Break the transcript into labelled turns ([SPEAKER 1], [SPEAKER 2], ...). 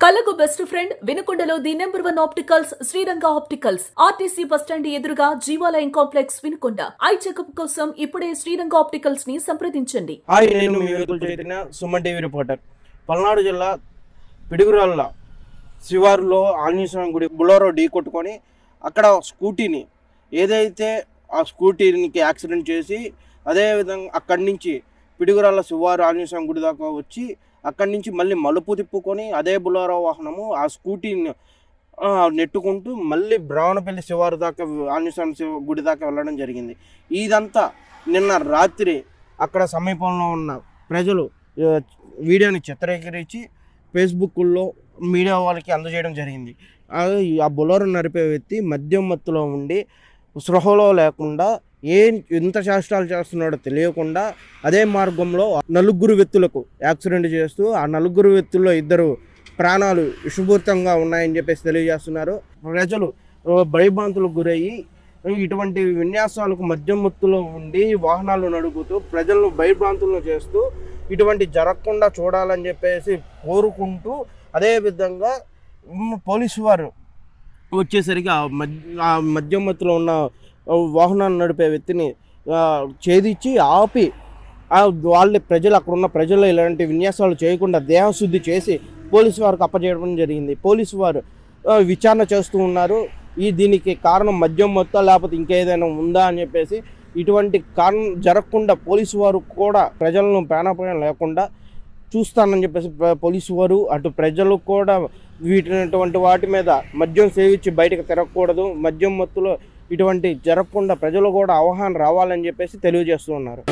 [SPEAKER 1] కళకు best friend వినుకొండలో the number 1 opticals Sriranga opticals RTC bus stand ఎదురుగా జీవాలయం కాంప్లెక్స్ వినుకొండ. ఐ చెకప్ కోసం ఇప్పుడే శ్రీరంగ ఆప్టికల్స్ ని సంప్రదించండి.
[SPEAKER 2] హాయ్, నేను మీ వెలుగుల చైతన్య, సుమన్ టీవీ రిపోర్టర్. పల్నాడు జిల్లా పిడుగురాళ్ళ శివారులో ఆంజనేయ స్వామి గుడి బులోరో ఢీ కొట్టుకొని అక్కడ స్కూటీని ఏదైతే ఆ స్కూటీకి యాక్సిడెంట్ చేసి అదేవిధంగా అక్కడి నుంచి పిడుగురాళ్ళ శివారు ఆంజనేయ స్వామి గుడి దాకా వచ్చి అక్కడి నుంచి మళ్ళీ మలుపు తిప్పుకొని అదే బులోరో వాహనము ఆ స్కూటీని నెట్టుకుంటూ మళ్ళీ బ్రావణపల్లి శివారు దాకా ఆంజనేయ స్వామి గుడి దాకా వెళ్ళడం జరిగింది. ఇదంతా నిన్న రాత్రి అక్కడ సమీపంలో ఉన్న ప్రజలు వీడియోని చిత్రీకరించి ఫేస్బుక్లో మీడియా వాళ్ళకి అందజేయడం జరిగింది. ఆ బొలెరో నడిపే వ్యక్తి మద్యం మత్తులో ఉండి స్పృహలో లేకుండా ఎంత చేష్టాలు చేస్తున్నాడో తెలియకుండా అదే మార్గంలో నలుగురు వ్యక్తులకు యాక్సిడెంట్ చేస్తూ ఆ నలుగురు వ్యక్తుల్లో 2 ప్రాణాలు విషపూరితంగా ఉన్నాయని చెప్పేసి తెలియజేస్తున్నారు. ప్రజలు భయభ్రాంతులకు గురయ్యి ఇటువంటి విన్యాసాలకు మద్యం మత్తులో ఉండి వాహనాలు నడుపుతూ ప్రజలను భయభ్రాంతులను చేస్తూ ఇటువంటి జరగకుండా చూడాలని చెప్పేసి కోరుకుంటూ అదేవిధంగా పోలీసు వారు వచ్చేసరికి ఆ మద్యం మత్తులో ఉన్న వాహనాన్ని నడిపే వ్యక్తిని ఛేదించి ఆపి ప్రజలు అక్కడ ఉన్న ప్రజలు ఇలాంటి విన్యాసాలు చేయకుండా దేహశుద్ధి చేసి పోలీసు వారికి అప్పచేయడం జరిగింది. పోలీసు వారు విచారణ చేస్తూ ఉన్నారు. దీనికి కారణం మద్యం మొత్తం లేకపోతే ఇంకేదైనా ఉందా అని చెప్పేసి ఇటువంటి కారణం జరగకుండా పోలీసు వారు కూడా ప్రజలను ప్రాణాపాయం లేకుండా చూస్తానని చెప్పేసి పోలీసు వారు అటు ప్రజలు కూడా వీటినటువంటి వాటి మీద మద్యం సేవించి బయటకు తిరగకూడదు, మద్యం మత్తులో ఇటువంటి జరగకుండా ప్రజలు కూడా అవగాహన రావాలని చెప్పేసి తెలియజేస్తూ ఉన్నారు.